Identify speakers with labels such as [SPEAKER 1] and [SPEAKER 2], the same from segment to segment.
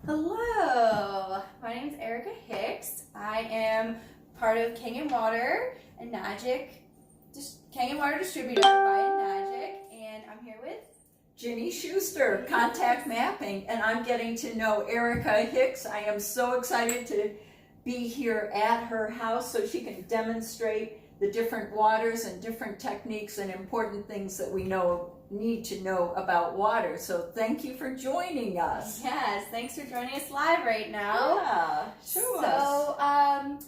[SPEAKER 1] Hello, my name is Erika Hicks. I am part of Kangen Water and Kangen Water Distributor by Magic, and I'm here with
[SPEAKER 2] Ginny Schuster, Contact Mapping, and I'm getting to know Erika Hicks. I am so excited to be here at her house so she can demonstrate the different waters and different techniques and important things that we need to know about water. So thank you for joining us.
[SPEAKER 1] Yes, thanks for joining us live right now.
[SPEAKER 2] Yeah, show us.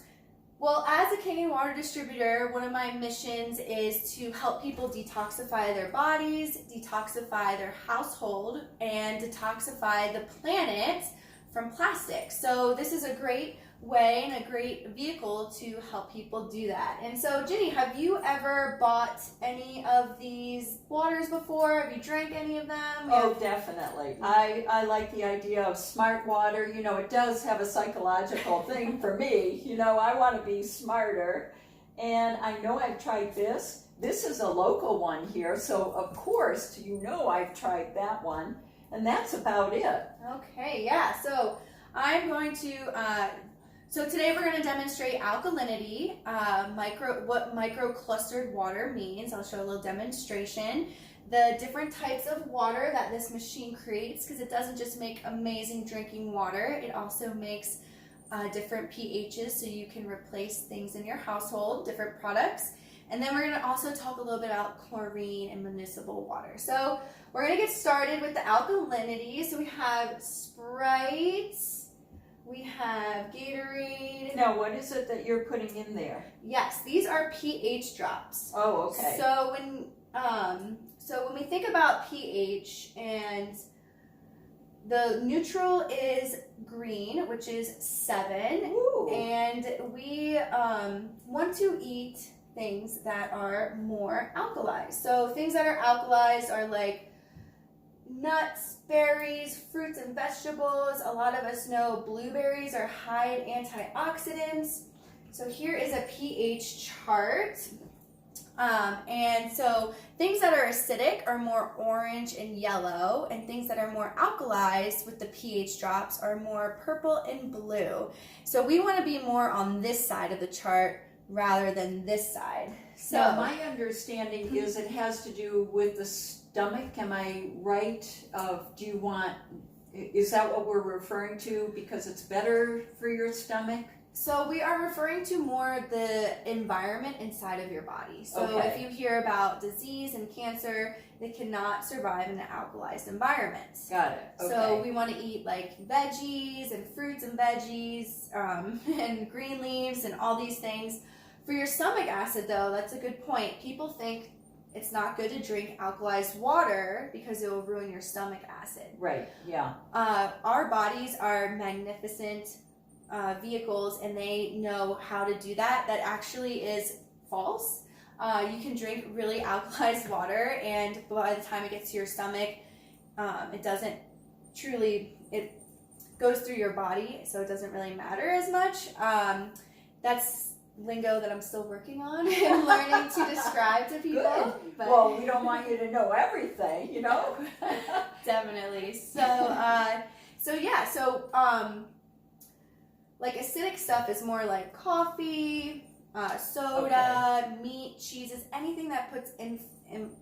[SPEAKER 1] Well, as a Kangen Water Distributor, one of my missions is to help people detoxify their bodies, detoxify their household, and detoxify the planet from plastic. So this is a great way and a great vehicle to help people do that. And so, Ginny, have you ever bought any of these waters before? Have you drank any of them?
[SPEAKER 2] Oh, definitely. I like the idea of smart water. You know, it does have a psychological thing for me. You know, I want to be smarter. And I know I've tried this. This is a local one here. So, of course, you know I've tried that one. And that's about it.
[SPEAKER 1] Okay, yeah. So, I'm going to... So today we're going to demonstrate alkalinity, what micro-clustered water means. I'll show a little demonstration. The different types of water that this machine creates, because it doesn't just make amazing drinking water, it also makes different pHs so you can replace things in your household, different products. And then we're going to also talk a little bit about chlorine and municipal water. So we're going to get started with the alkalinity. So we have Sprite. We have Gatorade.
[SPEAKER 2] Now, what is it that you're putting in there?
[SPEAKER 1] Yes, these are pH drops.
[SPEAKER 2] Oh, okay.
[SPEAKER 1] So when we think about pH, and the neutral is green, which is 7.
[SPEAKER 2] Ooh.
[SPEAKER 1] And we want to eat things that are more alkalized. So things that are alkalized are like nuts, berries, fruits, and vegetables. A lot of us know blueberries are high in antioxidants. So here is a pH chart. And so things that are acidic are more orange and yellow, and things that are more alkalized with the pH drops are more purple and blue. So we want to be more on this side of the chart rather than this side. So
[SPEAKER 2] now, my understanding is it has to do with the stomach. Am I right? Is that what we're referring to, because it's better for your stomach?
[SPEAKER 1] So we are referring to more the environment inside of your body. So
[SPEAKER 2] Okay.
[SPEAKER 1] if you hear about disease and cancer, they cannot survive in an alkalized environment.
[SPEAKER 2] Got it. Okay.
[SPEAKER 1] So we want to eat like veggies and fruits and veggies and green leaves and all these things. For your stomach acid, though, that's a good point. People think it's not good to drink alkalized water because it will ruin your stomach acid.
[SPEAKER 2] Right, yeah.
[SPEAKER 1] Our bodies are magnificent vehicles, and they know how to do that. That actually is false. You can drink really alkalized water, and by the time it gets to your stomach, it doesn't truly, it goes through your body, so it doesn't really matter as much. That's lingo that I'm still working on and learning to describe to people.
[SPEAKER 2] Good.
[SPEAKER 1] But
[SPEAKER 2] well, we don't want you to know everything, you know?
[SPEAKER 1] Definitely. So like acidic stuff is more like coffee, soda, meat, cheeses, anything that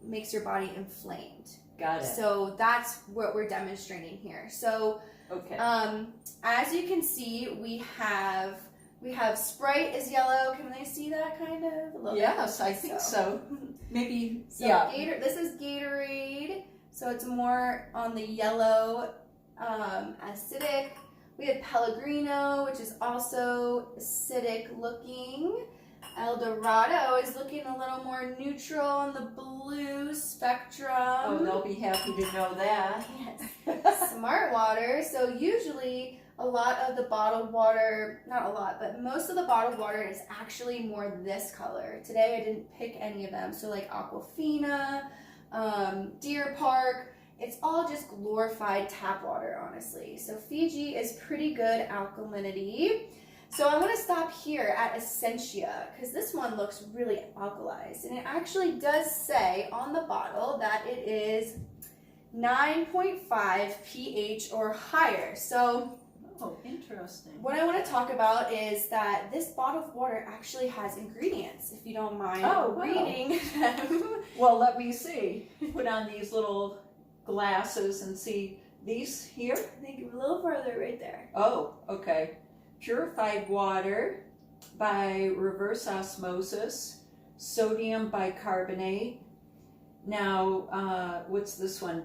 [SPEAKER 1] makes your body inflamed.
[SPEAKER 2] Got it.
[SPEAKER 1] So that's what we're demonstrating here. So
[SPEAKER 2] okay.
[SPEAKER 1] As you can see, we have Sprite is yellow. Can they see that kind of? A little
[SPEAKER 2] Yes,
[SPEAKER 1] bit?
[SPEAKER 2] I think so. Maybe,
[SPEAKER 1] So
[SPEAKER 2] yeah.
[SPEAKER 1] This is Gatorade, so it's more on the yellow, acidic. We have Pellegrino, which is also acidic looking. El Dorado is looking a little more neutral on the blue spectrum.
[SPEAKER 2] Oh, they'll be happy to know that.
[SPEAKER 1] Yes. Smart water. So usually a lot of the bottled water, not a lot, but most of the bottled water is actually more this color. Today I didn't pick any of them. So like Aquafina, Deer Park, it's all just glorified tap water, honestly. So Fiji is pretty good alkalinity. So I'm going to stop here at Essentia because this one looks really alkalized. And it actually does say on the bottle that it is 9.5 pH or higher. So
[SPEAKER 2] Oh, interesting.
[SPEAKER 1] What I want to talk about is that this bottle of water actually has ingredients, if you don't mind reading them.
[SPEAKER 2] Well, let me see. Put on these little glasses and see these here.
[SPEAKER 1] I think a little further right there.
[SPEAKER 2] Oh, okay. Purified water by reverse osmosis, sodium bicarbonate. Now, what's this one?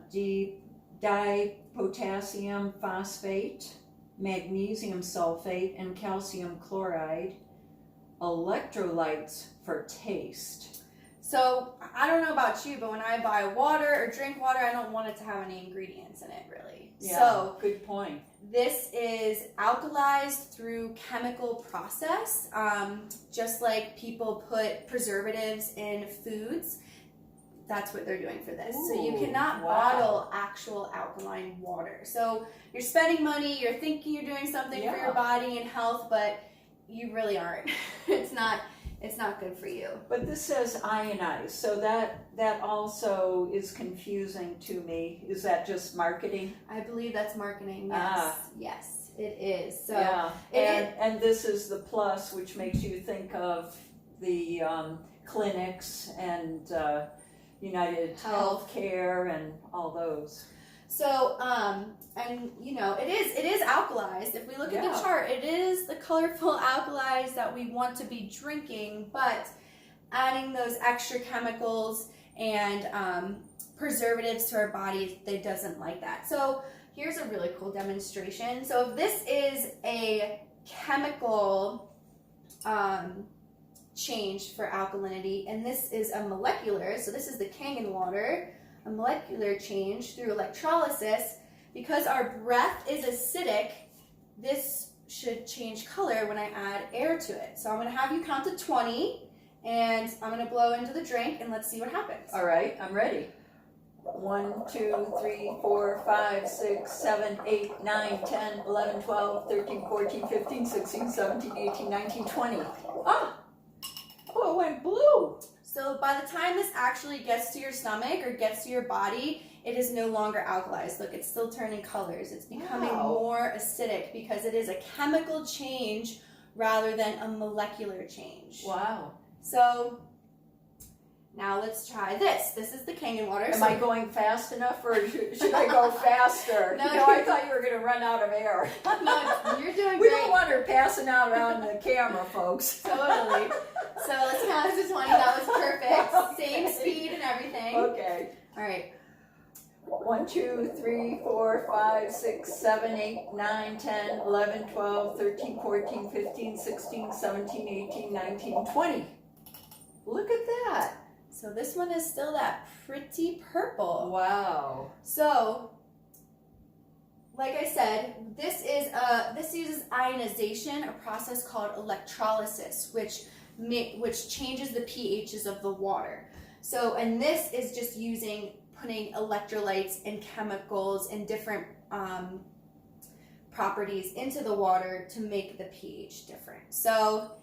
[SPEAKER 2] Dipotassium phosphate, magnesium sulfate, and calcium chloride. Electrolytes for taste.
[SPEAKER 1] So, I don't know about you, but when I buy water or drink water, I don't want it to have any ingredients in it, really.
[SPEAKER 2] Yeah,
[SPEAKER 1] So,
[SPEAKER 2] good point.
[SPEAKER 1] this is alkalized through chemical process, just like people put preservatives in foods. That's what they're doing for this. So you
[SPEAKER 2] Ooh,
[SPEAKER 1] cannot bottle actual alkaline water. So you're spending money, you're thinking you're doing something for your body and health, but you really aren't. It's not good for you.
[SPEAKER 2] But this says ionized, so that also is confusing to me. Is that just marketing?
[SPEAKER 1] I believe that's marketing. Yes, yes, it is. So
[SPEAKER 2] yeah, and this is the plus, which makes you think of the clinics and United Healthcare and all those.
[SPEAKER 1] So, and you know, it is alkalized. If we look at the chart, it is the colorful alkalis that we want to be drinking, but adding those extra chemicals and preservatives to our body, they doesn't like that. So here's a really cool demonstration. So if this is a chemical change for alkalinity, and this is a molecular, so this is the Kangen water, a molecular change through electrolysis. Because our breath is acidic, this should change color when I add air to it. So I'm going to have you count to 20, and I'm going to blow into the drink, and let's see what happens.
[SPEAKER 2] All right, I'm ready. 1, 2, 3, 4, 5, 6, 7, 8, 9, 10, 11, 12, 13, 14, 15, 16, 17, 18, 19, 20. Ah! Oh, it went blue.
[SPEAKER 1] So by the time this actually gets to your stomach or gets to your body, it is no longer alkalized. Look, it's still turning colors. It's becoming more acidic because it is a chemical change rather than a molecular change.
[SPEAKER 2] Wow.
[SPEAKER 1] So now let's try this. This is the Kangen water.
[SPEAKER 2] Am I going fast enough, or should I go faster?
[SPEAKER 1] No,
[SPEAKER 2] I thought you were going to run out of air.
[SPEAKER 1] No, you're doing
[SPEAKER 2] We
[SPEAKER 1] great.
[SPEAKER 2] don't want her passing out on the camera, folks.
[SPEAKER 1] Totally. So let's count to 20. That was perfect.
[SPEAKER 2] Okay.
[SPEAKER 1] Same speed and everything.
[SPEAKER 2] Okay.
[SPEAKER 1] All right.
[SPEAKER 2] 1, 2, 3, 4, 5, 6, 7, 8, 9, 10, 11, 12, 13, 14, 15, 16, 17, 18, 19, 20. Look at that.
[SPEAKER 1] So this one is still that pretty purple.
[SPEAKER 2] Wow.
[SPEAKER 1] So, like I said, this uses ionization, a process called electrolysis, which changes the pHs of the water. So, and this is just putting electrolytes and chemicals and different properties into the water to make the pH different. So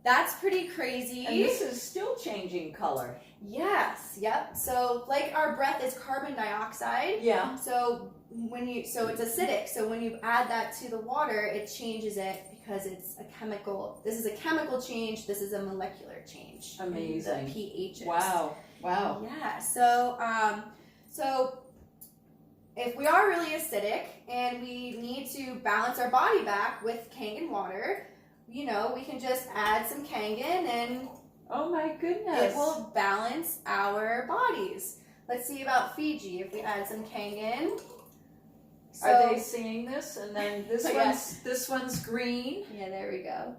[SPEAKER 1] that's pretty crazy.
[SPEAKER 2] And this is still changing color.
[SPEAKER 1] Yes, yep. So like our breath is carbon dioxide.
[SPEAKER 2] Yeah.
[SPEAKER 1] So it's acidic. So when you add that to the water, it changes it because it's a chemical. This is a chemical change. This is a molecular change.
[SPEAKER 2] Amazing.
[SPEAKER 1] The pHs.
[SPEAKER 2] Wow. Wow.
[SPEAKER 1] Yeah. So if we are really acidic and we need to balance our body back with Kangen water, you know, we can just add some Kangen and
[SPEAKER 2] oh my goodness.
[SPEAKER 1] it will balance our bodies. Let's see about Fiji. If we add some Kangen. So,
[SPEAKER 2] are they seeing this? And then this one's green.
[SPEAKER 1] Yeah, there we go.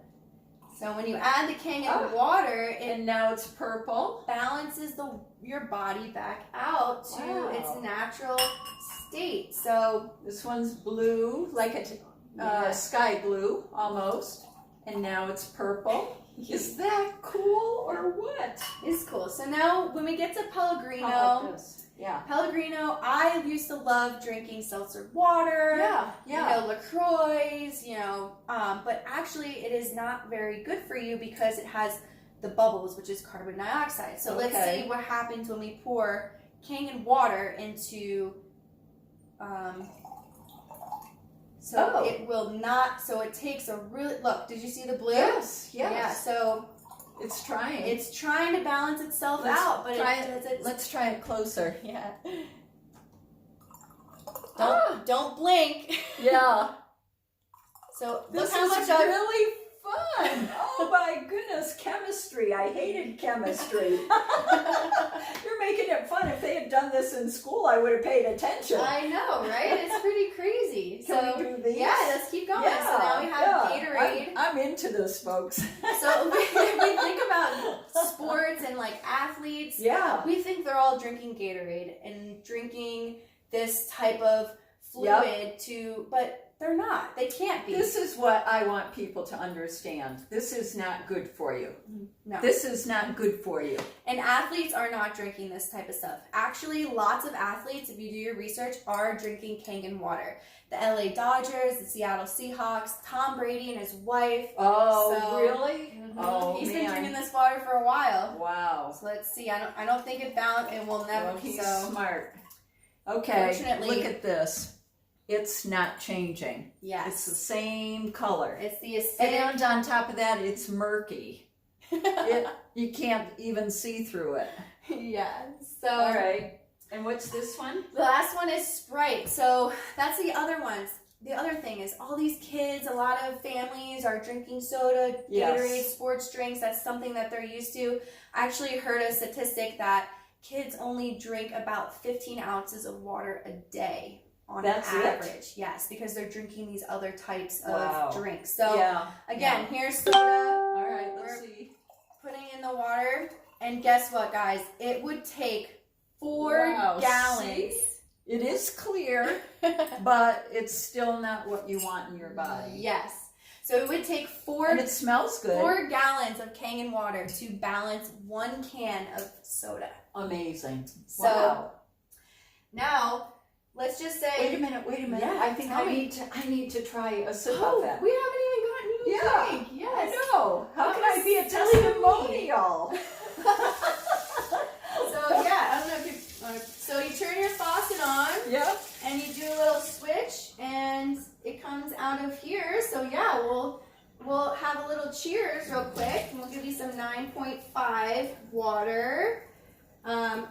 [SPEAKER 1] So when you add the Kangen water, it
[SPEAKER 2] and now it's purple.
[SPEAKER 1] balances your body back out to its natural state. So
[SPEAKER 2] this one's blue, like a sky blue almost, and now it's purple. Is that cool or what?
[SPEAKER 1] It's cool. So now when we get to Pellegrino,
[SPEAKER 2] how about this? Yeah.
[SPEAKER 1] Pellegrino, I used to love drinking seltzer water.
[SPEAKER 2] Yeah.
[SPEAKER 1] You know, LaCroix, but actually it is not very good for you because it has the bubbles, which is carbon dioxide. So let's see what happens when we pour So it will not, so it takes a really, look, did you see the blue?
[SPEAKER 2] Yes, yes.
[SPEAKER 1] Yeah, so
[SPEAKER 2] it's trying.
[SPEAKER 1] It's trying to balance itself out, but
[SPEAKER 2] let's try it closer.
[SPEAKER 1] Yeah. Don't blink.
[SPEAKER 2] Yeah.
[SPEAKER 1] So
[SPEAKER 2] this
[SPEAKER 1] look how much
[SPEAKER 2] is really fun. Oh my goodness, chemistry. I hated chemistry. You're making it fun. If they had done this in school, I would have paid attention.
[SPEAKER 1] I know, right? It's pretty crazy.
[SPEAKER 2] Can we do these?
[SPEAKER 1] Yeah, let's keep going.
[SPEAKER 2] Yeah,
[SPEAKER 1] so now we have Gatorade.
[SPEAKER 2] I'm into this, folks.
[SPEAKER 1] So if we think about sports and like athletes, we think they're all drinking Gatorade and drinking this type of fluid but they're not. They can't be.
[SPEAKER 2] This is what I want people to understand. This is not good for you.
[SPEAKER 1] No.
[SPEAKER 2] This is not good for you.
[SPEAKER 1] And athletes are not drinking this type of stuff. Actually, lots of athletes, if you do your research, are drinking Kangen water. The LA Dodgers, the Seattle Seahawks, Tom Brady and his wife.
[SPEAKER 2] Oh, really?
[SPEAKER 1] Mm-hmm.
[SPEAKER 2] Oh,
[SPEAKER 1] He's been drinking this water for a while.
[SPEAKER 2] Wow.
[SPEAKER 1] So let's see. I don't think it will never.
[SPEAKER 2] Well, he's smart. Okay.
[SPEAKER 1] Fortunately,
[SPEAKER 2] look at this. It's not changing.
[SPEAKER 1] Yes.
[SPEAKER 2] It's the same color.
[SPEAKER 1] It's the acidic.
[SPEAKER 2] And on top of that, it's murky. You can't even see through it.
[SPEAKER 1] Yeah. So.
[SPEAKER 2] All right. And what's this one?
[SPEAKER 1] The last one is Sprite. So that's the other ones. The other thing is all these kids, a lot of families are drinking soda, Gatorade, sports drinks. That's something that they're used to. I actually heard a statistic that kids only drink about 15 ounces of water a day. On average, yes, because they're drinking these other types of drinks. So again, here's soda.
[SPEAKER 2] All right, let's see.
[SPEAKER 1] Putting in the water, and guess what, guys? It would take 4 gallons.
[SPEAKER 2] See? It is clear, but it's still not what you want in your body.
[SPEAKER 1] Yes. So it would take 4.
[SPEAKER 2] And it smells good.
[SPEAKER 1] 4 gallons of Kangen water to balance 1 can of soda.
[SPEAKER 2] Amazing.
[SPEAKER 1] So now. Let's just say.
[SPEAKER 2] Wait a minute.
[SPEAKER 1] Yeah,
[SPEAKER 2] I think I need to try a sip of that.
[SPEAKER 1] We haven't even gotten you a drink. Yes.
[SPEAKER 2] I know. How can I be a testimonial?
[SPEAKER 1] So I don't know if you. So you turn your faucet on.
[SPEAKER 2] Yep.
[SPEAKER 1] And you do a little switch, and it comes out of here. So we'll have a little cheers real quick, and we'll give you some 9.5 water.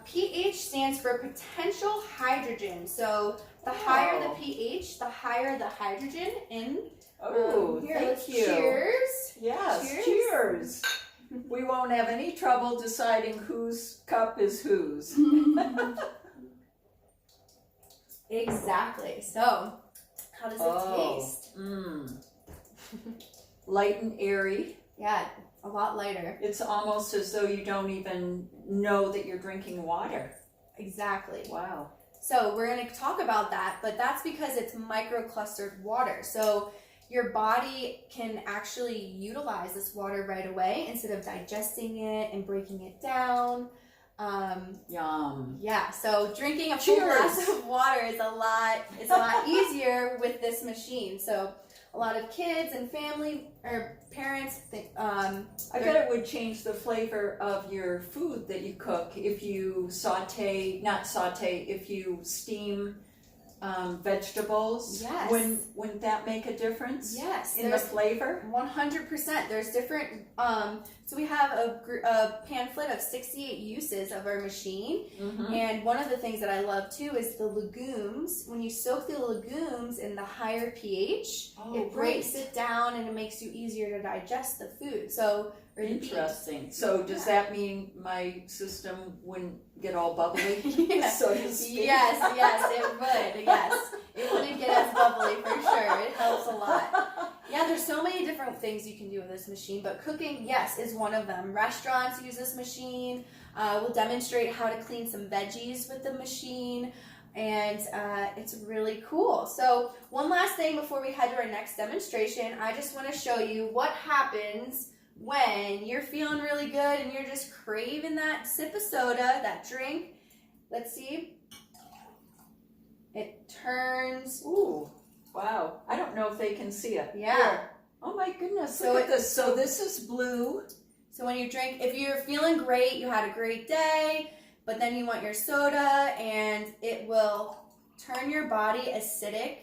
[SPEAKER 1] pH stands for potential hydrogen. So the higher the pH, the higher the hydrogen in.
[SPEAKER 2] Oh, thank you.
[SPEAKER 1] Cheers.
[SPEAKER 2] Yes, cheers. We won't have any trouble deciding whose cup is whose.
[SPEAKER 1] Exactly. So, how does it taste?
[SPEAKER 2] Light and airy.
[SPEAKER 1] Yeah. A lot lighter.
[SPEAKER 2] It's almost as though you don't even know that you're drinking water.
[SPEAKER 1] Exactly.
[SPEAKER 2] Wow.
[SPEAKER 1] So we're going to talk about that, but that's because it's microclustered water. So your body can actually utilize this water right away instead of digesting it and breaking it down.
[SPEAKER 2] Yum.
[SPEAKER 1] Yeah, so drinking a full glass of water is a lot easier with this machine. So a lot of kids and family or parents think, I
[SPEAKER 2] bet it would change the flavor of your food that you cook if you if you steam vegetables.
[SPEAKER 1] Yes.
[SPEAKER 2] Wouldn't that make a difference?
[SPEAKER 1] Yes.
[SPEAKER 2] In the flavor?
[SPEAKER 1] 100%. There's different, so we have a pamphlet of 68 uses of our machine. Mm-hmm. And one of the things that I love too is the legumes. When you soak the legumes in the higher pH, it breaks it down and it makes you easier to digest the food. So
[SPEAKER 2] interesting. So does that mean my system wouldn't get all bubbly? So to speak?
[SPEAKER 1] Yes, it would. Yes, it wouldn't get as bubbly for sure. It helps a lot. Yeah, there's so many different things you can do with this machine, but cooking, yes, is one of them. Restaurants use this machine. We'll demonstrate how to clean some veggies with the machine, and it's really cool. So one last thing before we head to our next demonstration, I just want to show you what happens when you're feeling really good and you're just craving that sip of soda, that drink. Let's see. It turns.
[SPEAKER 2] Ooh, wow. I don't know if they can see it.
[SPEAKER 1] Yeah.
[SPEAKER 2] Here. Oh my goodness, look at this. So this is blue.
[SPEAKER 1] So when you drink, if you're feeling great, you had a great day, but then you want your soda, and it will turn your body acidic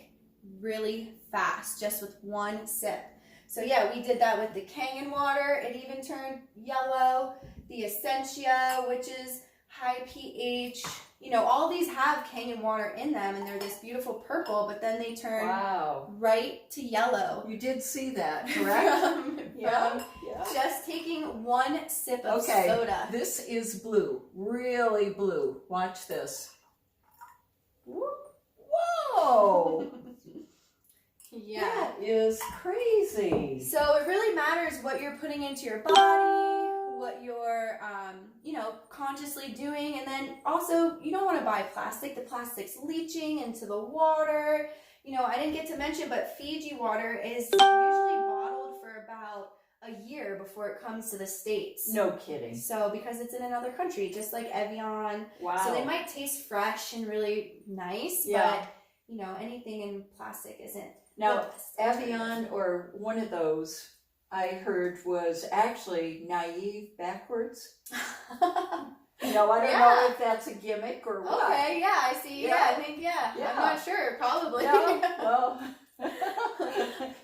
[SPEAKER 1] really fast just with one sip. So yeah, we did that with the Kangen water. It even turned yellow. The Essentia, which is high pH. You know, all these have Kangen water in them, and they're this beautiful purple, but then they turn right to yellow.
[SPEAKER 2] You did see that, correct?
[SPEAKER 1] Yeah. Just taking one sip of soda.
[SPEAKER 2] This is blue, really blue. Watch this. Whoa!
[SPEAKER 1] Yeah.
[SPEAKER 2] That is crazy.
[SPEAKER 1] So it really matters what you're putting into your body, what you're, consciously doing. And then also, you don't want to buy plastic. The plastic's leaching into the water. You know, I didn't get to mention, but Fiji water is usually bottled for about a year before it comes to the States.
[SPEAKER 2] No kidding.
[SPEAKER 1] So because it's in another country, just like Evian.
[SPEAKER 2] Wow.
[SPEAKER 1] So they might taste fresh and really nice, but anything in plastic isn't.
[SPEAKER 2] Now, Evian or one of those I heard was actually naive backwards. I don't know if that's a gimmick or what.
[SPEAKER 1] Okay, yeah, I see. Yeah, I think, I'm not sure, probably.
[SPEAKER 2] Well,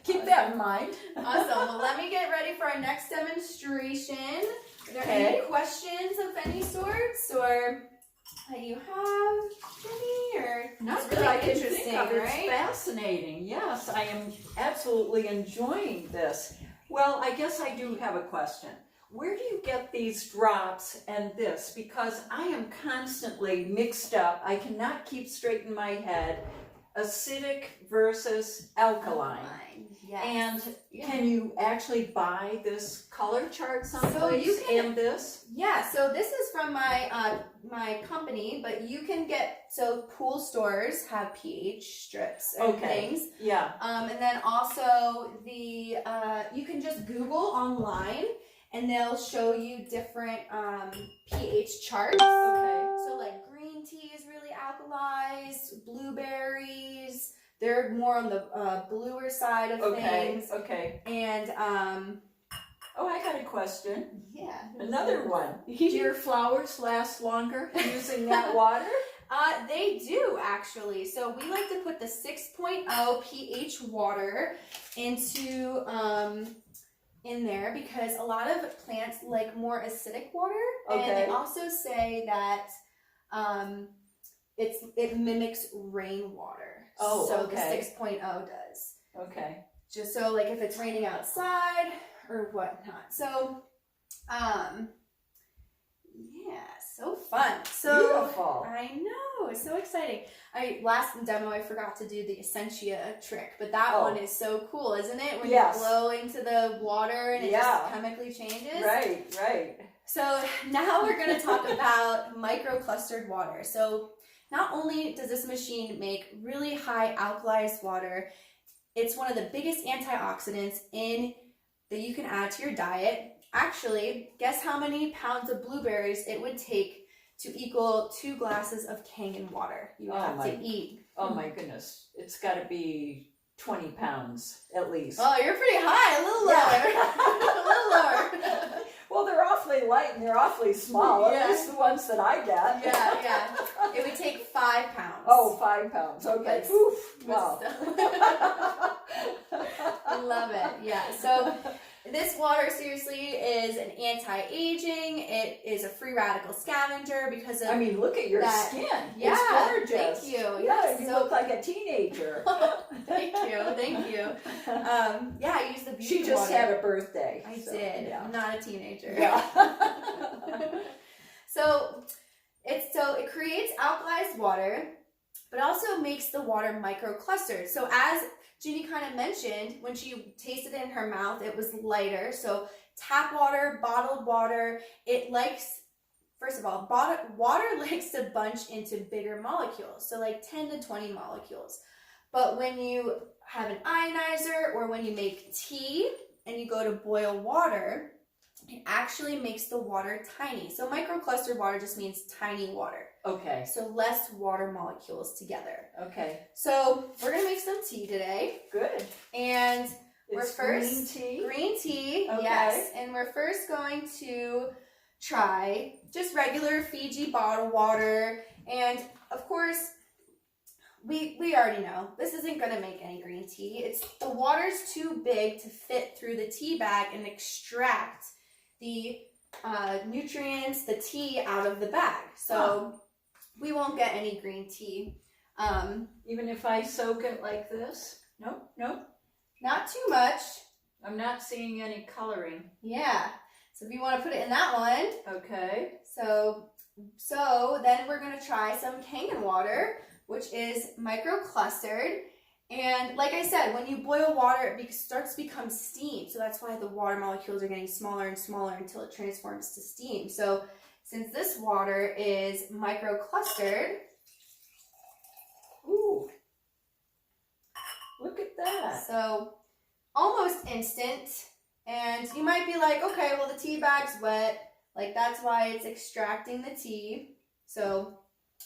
[SPEAKER 2] keep that in mind.
[SPEAKER 1] Awesome. Well, let me get ready for our next demonstration. Are there any questions of any sorts or that you have, Jenny? Or
[SPEAKER 2] not
[SPEAKER 1] it's really
[SPEAKER 2] that I can
[SPEAKER 1] interesting,
[SPEAKER 2] think of.
[SPEAKER 1] right?
[SPEAKER 2] It's fascinating. Yes, I am absolutely enjoying this. Well, I guess I do have a question. Where do you get these drops and this? Because I am constantly mixed up. I cannot keep straight in my head. Acidic versus alkaline.
[SPEAKER 1] Yes.
[SPEAKER 2] And can you actually buy this color chart someplace?
[SPEAKER 1] So you can,
[SPEAKER 2] and this?
[SPEAKER 1] Yeah, so this is from my my company, but you can get, pool stores have pH strips and things.
[SPEAKER 2] Yeah.
[SPEAKER 1] And then also the you can just Google online and they'll show you different pH charts.
[SPEAKER 2] Okay.
[SPEAKER 1] So like green tea is really alkalized, blueberries, they're more on the bluer side of things.
[SPEAKER 2] Okay.
[SPEAKER 1] And
[SPEAKER 2] I got a question.
[SPEAKER 1] Yeah.
[SPEAKER 2] Another one. Do your flowers last longer using that water?
[SPEAKER 1] They do actually. So we like to put the 6.0 pH water into in there because a lot of plants like more acidic water, and they also say that it mimics rainwater. So the 6.0 does. Okay. Just so like if it's raining outside or whatnot. So so fun. So
[SPEAKER 2] beautiful.
[SPEAKER 1] I know, it's so exciting. Last demo I forgot to do the Essentia trick, but that one is so cool, isn't it? When you blow into the water and it just chemically changes.
[SPEAKER 2] Right.
[SPEAKER 1] So now we're going to talk about microclustered water. So not only does this machine make really high alkalized water, it's one of the biggest antioxidants that you can add to your diet. Actually, guess how many pounds of blueberries it would take to equal 2 glasses of Kangen water you would have to eat.
[SPEAKER 2] Oh my goodness. It's got to be 20 pounds at least.
[SPEAKER 1] Oh, you're pretty high. A little lower. A little lower.
[SPEAKER 2] Well, they're awfully light and they're awfully small. At least the ones that I get.
[SPEAKER 1] Yeah. It would take 5 pounds.
[SPEAKER 2] Oh, 5 pounds. Okay. Oof. Wow.
[SPEAKER 1] Love it. Yeah. So this water seriously is an anti-aging. It is a free radical scavenger because of
[SPEAKER 2] look at your skin.
[SPEAKER 1] Yeah,
[SPEAKER 2] it's gorgeous.
[SPEAKER 1] Thank you.
[SPEAKER 2] Yeah, you look like a teenager.
[SPEAKER 1] Thank you. I use the beauty
[SPEAKER 2] She just
[SPEAKER 1] water.
[SPEAKER 2] had a birthday.
[SPEAKER 1] I did. I'm not a teenager.
[SPEAKER 2] Yeah.
[SPEAKER 1] So it creates alkalized water, but also makes the water microclustered. So as Ginny kind of mentioned, when she tasted it in her mouth, it was lighter. So tap water, bottled water, first of all, water likes to bunch into bigger molecules. So like 10 to 20 molecules. But when you have an ionizer or when you make tea and you go to boil water, it actually makes the water tiny. So microclustered water just means tiny water.
[SPEAKER 2] Okay.
[SPEAKER 1] So less water molecules together.
[SPEAKER 2] Okay.
[SPEAKER 1] So we're going to make some tea today.
[SPEAKER 2] Good.
[SPEAKER 1] And
[SPEAKER 2] it's green tea?
[SPEAKER 1] Green tea,
[SPEAKER 2] okay.
[SPEAKER 1] Yes. And we're first going to try just regular Fiji bottled water. And of course, we already know this isn't going to make any green tea. It's the water's too big to fit through the tea bag and extract the nutrients, the tea out of the bag. So we won't get any green tea.
[SPEAKER 2] Even if I soak it like this? Nope, nope.
[SPEAKER 1] Not too much.
[SPEAKER 2] I'm not seeing any coloring.
[SPEAKER 1] Yeah. So if you want to put it in that one.
[SPEAKER 2] Okay.
[SPEAKER 1] So then we're going to try some Kangen water, which is microclustered. And like I said, when you boil water, it starts to become steam. So that's why the water molecules are getting smaller and smaller until it transforms to steam. So since this water is microclustered,
[SPEAKER 2] ooh, look at that.
[SPEAKER 1] So almost instant. And you might be like, okay, well, the tea bag's wet. Like, that's why it's extracting the tea. So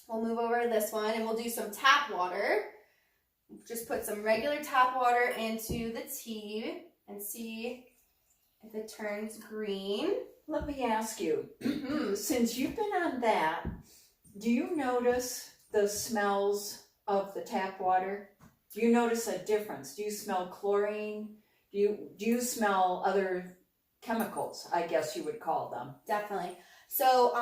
[SPEAKER 1] we'll move over to this one and we'll do some tap water. Just put some regular tap water into the tea and see if it turns green.
[SPEAKER 2] Let me ask you, since you've been on that, do you notice the smells of the tap water? Do you notice a difference? Do you smell chlorine? Do you smell other chemicals, I guess you would call them?
[SPEAKER 1] Definitely. So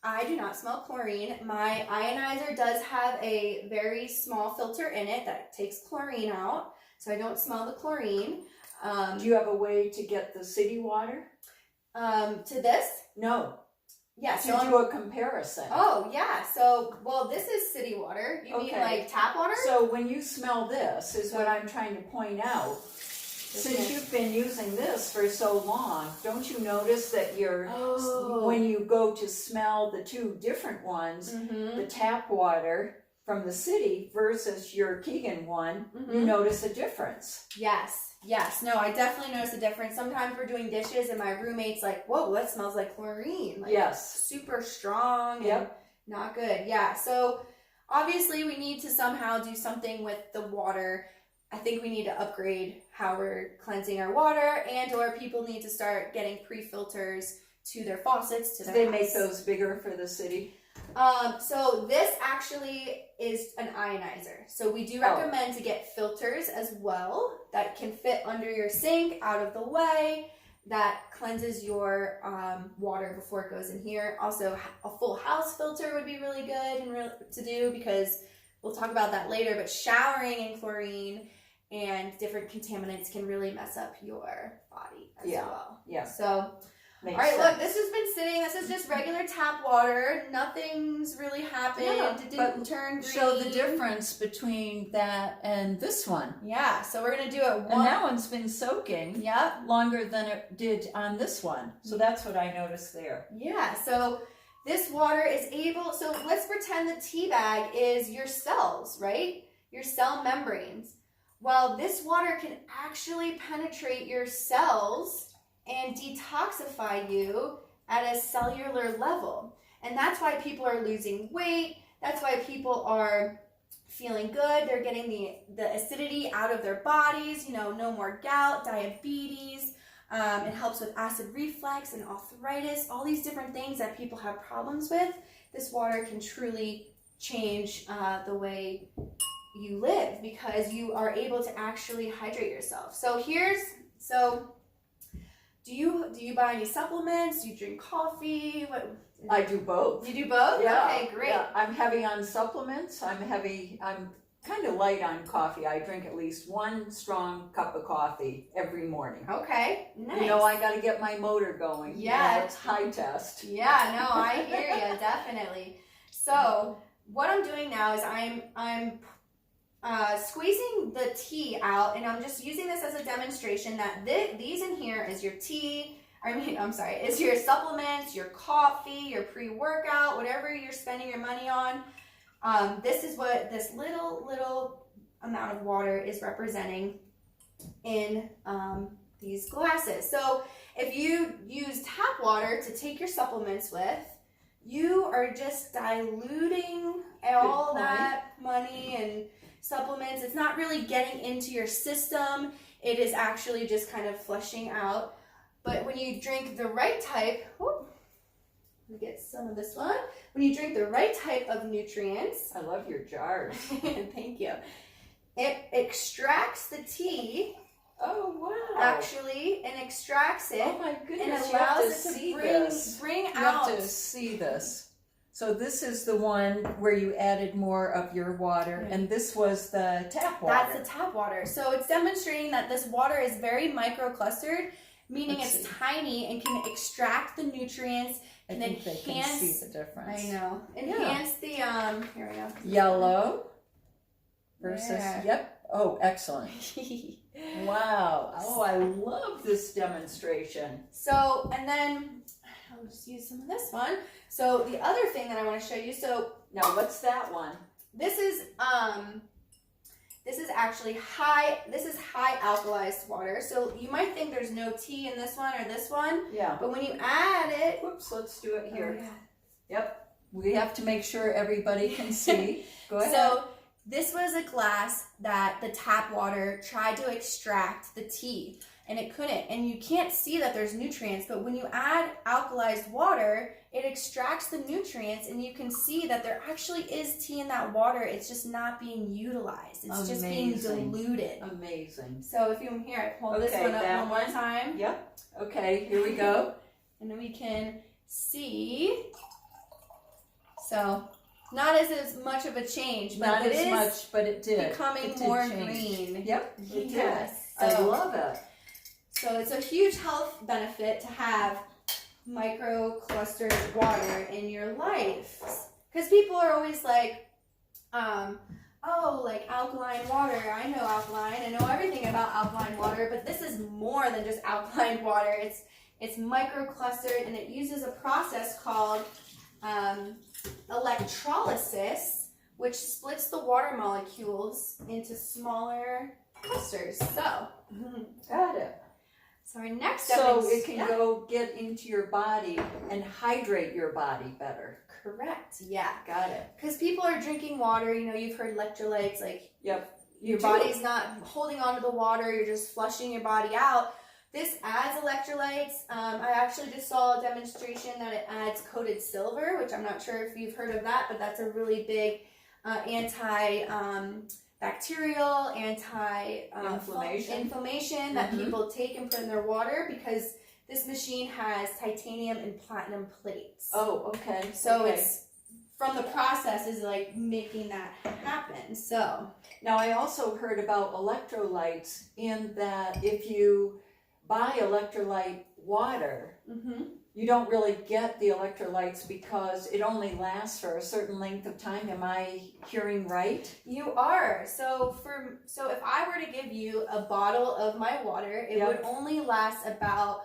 [SPEAKER 1] I do not smell chlorine. My Ionizer does have a very small filter in it that takes chlorine out, so I don't smell the chlorine.
[SPEAKER 2] Do you have a way to get the city water?
[SPEAKER 1] To this?
[SPEAKER 2] No.
[SPEAKER 1] Yeah.
[SPEAKER 2] To do a comparison.
[SPEAKER 1] Oh, yeah. So, well, this is city water. You mean like tap water?
[SPEAKER 2] So when you smell this, is what I'm trying to point out. Since you've been using this for so long, don't you notice that when you go to smell the two different ones, the tap water from the city versus your Kangen one, you notice a difference?
[SPEAKER 1] Yes. No, I definitely notice a difference. Sometimes we're doing dishes and my roommate's like, whoa, that smells like chlorine. Like,
[SPEAKER 2] yes.
[SPEAKER 1] Super strong and not good. Yeah. So obviously we need to somehow do something with the water. I think we need to upgrade how we're cleansing our water, and or people need to start getting pre-filters to their faucets, to their
[SPEAKER 2] They
[SPEAKER 1] house.
[SPEAKER 2] make those bigger for the city?
[SPEAKER 1] So this actually is an ionizer. So we do recommend to get filters as well that can fit under your sink, out of the way, that cleanses your water before it goes in here. Also, a full house filter would be really good and to do, because we'll talk about that later, but showering in chlorine and different contaminants can really mess up your body as well. Yeah. So,
[SPEAKER 2] makes
[SPEAKER 1] all right,
[SPEAKER 2] sense.
[SPEAKER 1] look, this has been sitting. This is just regular tap water. Nothing's really happened. It didn't turn green.
[SPEAKER 2] Show the difference between that and this one.
[SPEAKER 1] Yeah, so we're going to do it
[SPEAKER 2] And that one's been soaking longer than it did on this one. So that's what I noticed there.
[SPEAKER 1] Yeah, so this water is so let's pretend the tea bag is your cells, right? Your cell membranes. Well, this water can actually penetrate your cells and detoxify you at a cellular level. And that's why people are losing weight. That's why people are feeling good. They're getting the acidity out of their bodies, no more gout, diabetes. It helps with acid reflux and arthritis, all these different things that people have problems with. This water can truly change the way you live, because you are able to actually hydrate yourself. So do you buy any supplements? Do you drink coffee? What?
[SPEAKER 2] I do both.
[SPEAKER 1] You do both?
[SPEAKER 2] Yeah.
[SPEAKER 1] Okay, great.
[SPEAKER 2] Yeah. I'm heavy on supplements. I'm kind of light on coffee. I drink at least one strong cup of coffee every morning.
[SPEAKER 1] Okay, nice.
[SPEAKER 2] I got to get my motor going.
[SPEAKER 1] Yeah.
[SPEAKER 2] It's high test.
[SPEAKER 1] Yeah, no, I hear you, definitely. So what I'm doing now is I'm squeezing the tea out, and I'm just using this as a demonstration that these in here is your tea. Is your supplements, your coffee, your pre-workout, whatever you're spending your money on. This is what this little amount of water is representing in these glasses. So if you use tap water to take your supplements with, you are just diluting all that money and supplements. It's not really getting into your system. It is actually just kind of flushing out. But when you drink the right type, We get some of this one. When you drink the right type of nutrients,
[SPEAKER 2] I love your jars.
[SPEAKER 1] thank you. It extracts the tea.
[SPEAKER 2] Oh wow!
[SPEAKER 1] Actually, and extracts it.
[SPEAKER 2] Oh my goodness!
[SPEAKER 1] And allows it to bring out.
[SPEAKER 2] You have to see this. So this is the one where you added more of your water, and this was the tap water.
[SPEAKER 1] That's the tap water. So it's demonstrating that this water is very microclustered, meaning it's tiny and can extract the nutrients and
[SPEAKER 2] I think
[SPEAKER 1] enhance.
[SPEAKER 2] they can see the difference.
[SPEAKER 1] I know. Enhance the here we go.
[SPEAKER 2] Yellow versus
[SPEAKER 1] Yeah.
[SPEAKER 2] Oh, excellent. Wow. Oh, I love this demonstration.
[SPEAKER 1] So, and then I'll just use some of this one. So the other thing that I want to show you. So
[SPEAKER 2] now, what's that one?
[SPEAKER 1] this is actually high alkalized water. So you might think there's no tea in this one or this one.
[SPEAKER 2] Yeah.
[SPEAKER 1] But when you add it,
[SPEAKER 2] Whoops, let's do it here.
[SPEAKER 1] Oh, yeah.
[SPEAKER 2] Yep. We have to make sure everybody can see. Go ahead.
[SPEAKER 1] So this was a glass that the tap water tried to extract the tea, and it couldn't. And you can't see that there's nutrients, but when you add alkalized water, it extracts the nutrients, and you can see that there actually is tea in that water. It's just not being utilized. It's just being diluted.
[SPEAKER 2] Amazing.
[SPEAKER 1] So if you here, I pull this one up one more time.
[SPEAKER 2] Yep. Okay, here we go.
[SPEAKER 1] And then we can see. So not as much of a change, but
[SPEAKER 2] Not
[SPEAKER 1] it
[SPEAKER 2] as
[SPEAKER 1] is
[SPEAKER 2] much, but it did.
[SPEAKER 1] becoming
[SPEAKER 2] It did
[SPEAKER 1] more
[SPEAKER 2] change.
[SPEAKER 1] green.
[SPEAKER 2] Yep, it
[SPEAKER 1] Yes.
[SPEAKER 2] did. I
[SPEAKER 1] So-
[SPEAKER 2] love it.
[SPEAKER 1] So it's a huge health benefit to have micro-clustered water in your life. Because people are always like, oh, like alkaline water. I know alkaline. I know everything about alkaline water, but this is more than just alkaline water. It's micro-clustered, and it uses a process called electrolysis, which splits the water molecules into smaller clusters. So,
[SPEAKER 2] Got it.
[SPEAKER 1] so our next
[SPEAKER 2] So
[SPEAKER 1] step
[SPEAKER 2] it can go get into your body and hydrate your body better.
[SPEAKER 1] Correct. Yeah.
[SPEAKER 2] Got it.
[SPEAKER 1] Because people are drinking water. You know, you've heard electrolytes. Like,
[SPEAKER 2] Yep.
[SPEAKER 1] your body's not holding on to the water. You're just flushing your body out. This adds electrolytes. I actually just saw a demonstration that it adds coated silver, which I'm not sure if you've heard of that, but that's a really big anti-bacterial, inflammation that people take and put in their water, because this machine has titanium and platinum plates.
[SPEAKER 2] Oh, okay.
[SPEAKER 1] So it's from the process is like making that happen. So
[SPEAKER 2] now I also heard about electrolytes, in that if you buy electrolyte water, you don't really get the electrolytes because it only lasts for a certain length of time. Am I hearing right?
[SPEAKER 1] you are. So if I were to give you a bottle of my water, it would only last about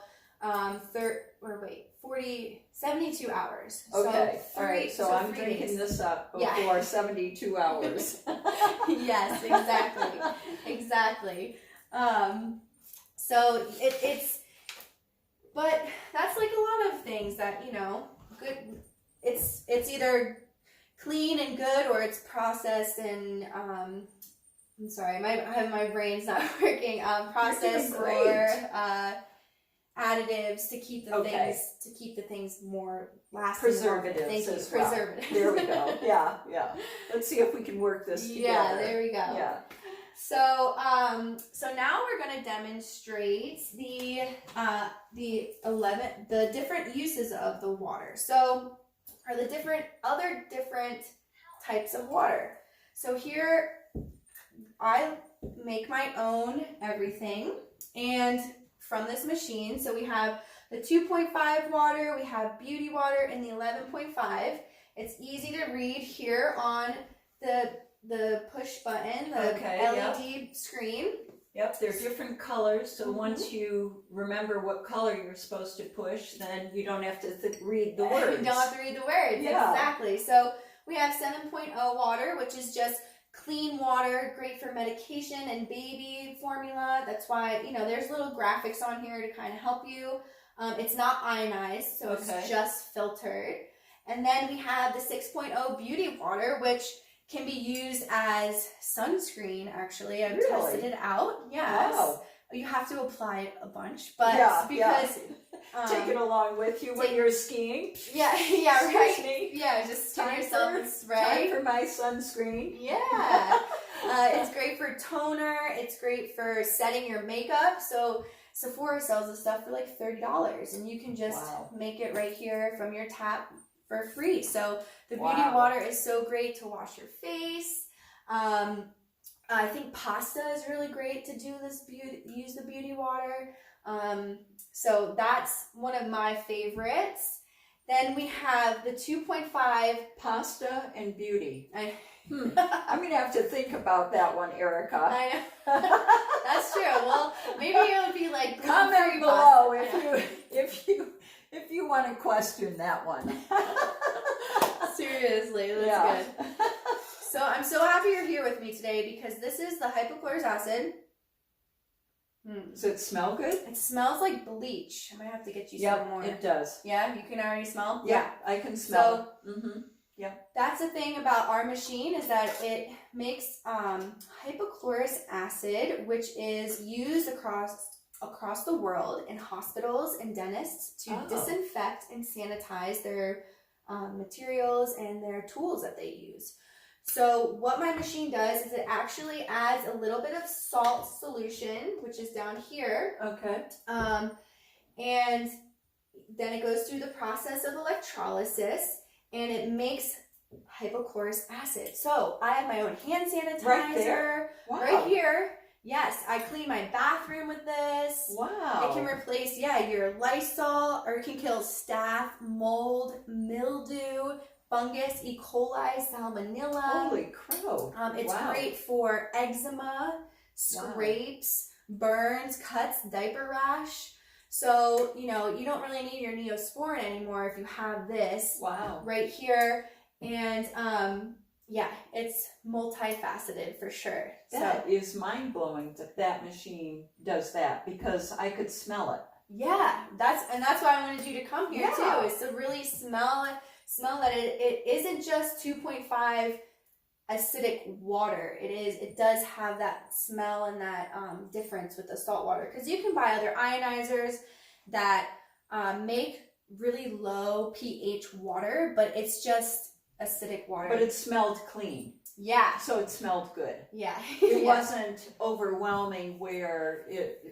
[SPEAKER 1] 72 hours.
[SPEAKER 2] Okay.
[SPEAKER 1] So
[SPEAKER 2] all right. So I'm
[SPEAKER 1] 3
[SPEAKER 2] drinking
[SPEAKER 1] days.
[SPEAKER 2] this up before 72 hours.
[SPEAKER 1] Yes, exactly. Exactly. So it's, but that's like a lot of things that, you know, good. It's either clean and good, or it's processed and I'm sorry, my brain's not working. Processed or additives to keep the things more lasting.
[SPEAKER 2] Preservatives
[SPEAKER 1] Thank you.
[SPEAKER 2] as well.
[SPEAKER 1] Preservatives.
[SPEAKER 2] There we go. Yeah. Let's see if we can work this together.
[SPEAKER 1] Yeah, there we go.
[SPEAKER 2] Yeah.
[SPEAKER 1] So, so now we're going to demonstrate the different uses of the water. So, or the different types of water. So here, I make my own everything, and from this machine. So we have the 2.5 water, we have beauty water, and the 11.5. It's easy to read here on the push button, the LED screen.
[SPEAKER 2] Yep, they're different colors, so once you remember what color you're supposed to push, then you don't have to read the words.
[SPEAKER 1] You don't have to read the words, exactly. So we have 7.0 water, which is just clean water, great for medication and baby formula. That's why, you know, there's little graphics on here to kind of help you. It's not ionized, so it's just filtered. And then we have the 6.0 beauty water, which can be used as sunscreen, actually. I've tested it out. Yes.
[SPEAKER 2] Wow.
[SPEAKER 1] You have to apply it a bunch, but
[SPEAKER 2] Yeah,
[SPEAKER 1] because
[SPEAKER 2] take it along with you when you're skiing.
[SPEAKER 1] Yeah,
[SPEAKER 2] Excuse
[SPEAKER 1] right.
[SPEAKER 2] me.
[SPEAKER 1] Yeah, just give yourself a
[SPEAKER 2] Time
[SPEAKER 1] spray.
[SPEAKER 2] for my sunscreen.
[SPEAKER 1] Yeah. It's great for toner. It's great for setting your makeup. So Sephora sells this stuff for like $30, and you can just make it right here from your tap for free. So the beauty water is so great to wash your face. I think pasta is really great to do this use the beauty water. So that's one of my favorites. Then we have the 2.5
[SPEAKER 2] pasta and beauty. I'm
[SPEAKER 1] I
[SPEAKER 2] gonna have to think about that one, Erika.
[SPEAKER 1] know. That's true. Well, maybe it would be like
[SPEAKER 2] Comment below if you want to question that one.
[SPEAKER 1] Seriously, that's good. So I'm so happy you're here with me today because this is the hypochlorous acid.
[SPEAKER 2] Does it smell good?
[SPEAKER 1] It smells like bleach. I might have to get you some more.
[SPEAKER 2] It does.
[SPEAKER 1] Yeah, you can already smell?
[SPEAKER 2] Yeah, I can smell it.
[SPEAKER 1] That's the thing about our machine is that it makes hypochlorous acid, which is used across the world in hospitals and dentists to disinfect and sanitize their materials and their tools that they use. So what my machine does is it actually adds a little bit of salt solution, which is down here.
[SPEAKER 2] Okay.
[SPEAKER 1] And then it goes through the process of electrolysis and it makes hypochlorous acid. So I have my own hand sanitizer
[SPEAKER 2] right there. Wow.
[SPEAKER 1] Right here. Yes, I clean my bathroom with this.
[SPEAKER 2] Wow.
[SPEAKER 1] It can replace, your Lysol, or it can kill staph, mold, mildew, fungus, E. coli, salmonella.
[SPEAKER 2] Holy crow.
[SPEAKER 1] It's great for eczema, scrapes, burns, cuts, diaper rash. So, you don't really need your Neosporin anymore if you have this right here. And it's multifaceted for sure.
[SPEAKER 2] That is mind-blowing that machine does that because I could smell it.
[SPEAKER 1] Yeah, that's why I wanted you to come here too, is to really smell that it isn't just 2.5 acidic water. It does have that smell and that difference with the salt water, because you can buy other ionizers that make really low pH water, but it's just acidic water.
[SPEAKER 2] But it smelled clean.
[SPEAKER 1] Yeah.
[SPEAKER 2] So it smelled good.
[SPEAKER 1] Yeah.
[SPEAKER 2] It wasn't overwhelming where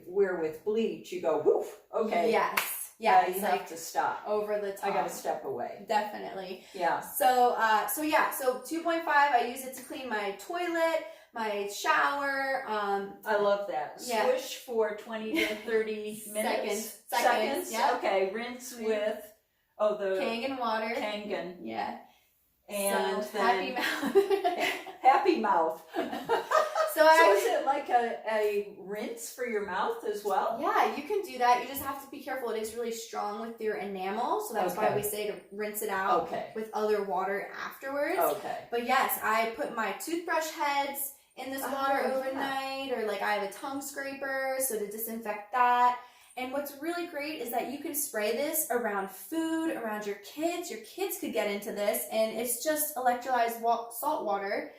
[SPEAKER 2] with bleach you go, woof, okay.
[SPEAKER 1] Yes. Yeah,
[SPEAKER 2] you have to stop.
[SPEAKER 1] Over the top.
[SPEAKER 2] I gotta step away.
[SPEAKER 1] Definitely.
[SPEAKER 2] Yeah.
[SPEAKER 1] So 2.5, I use it to clean my toilet, my shower.
[SPEAKER 2] I love that. Swish for 20 to 30 minutes. Seconds. Yeah. Okay. Rinse with the
[SPEAKER 1] Kangen water.
[SPEAKER 2] Kangen.
[SPEAKER 1] Yeah.
[SPEAKER 2] And
[SPEAKER 1] so,
[SPEAKER 2] then
[SPEAKER 1] happy mouth.
[SPEAKER 2] happy mouth.
[SPEAKER 1] So
[SPEAKER 2] is it like a rinse for your mouth as well?
[SPEAKER 1] Yeah, you can do that. You just have to be careful. It is really strong with your enamel, so that's why we say to rinse it out with other water afterwards.
[SPEAKER 2] Okay.
[SPEAKER 1] But yes, I put my toothbrush heads in this water overnight, or like I have a tongue scraper, so to disinfect that. And what's really great is that you can spray this around food, around your kids. Your kids could get into this, and it's just electrolyzed salt water.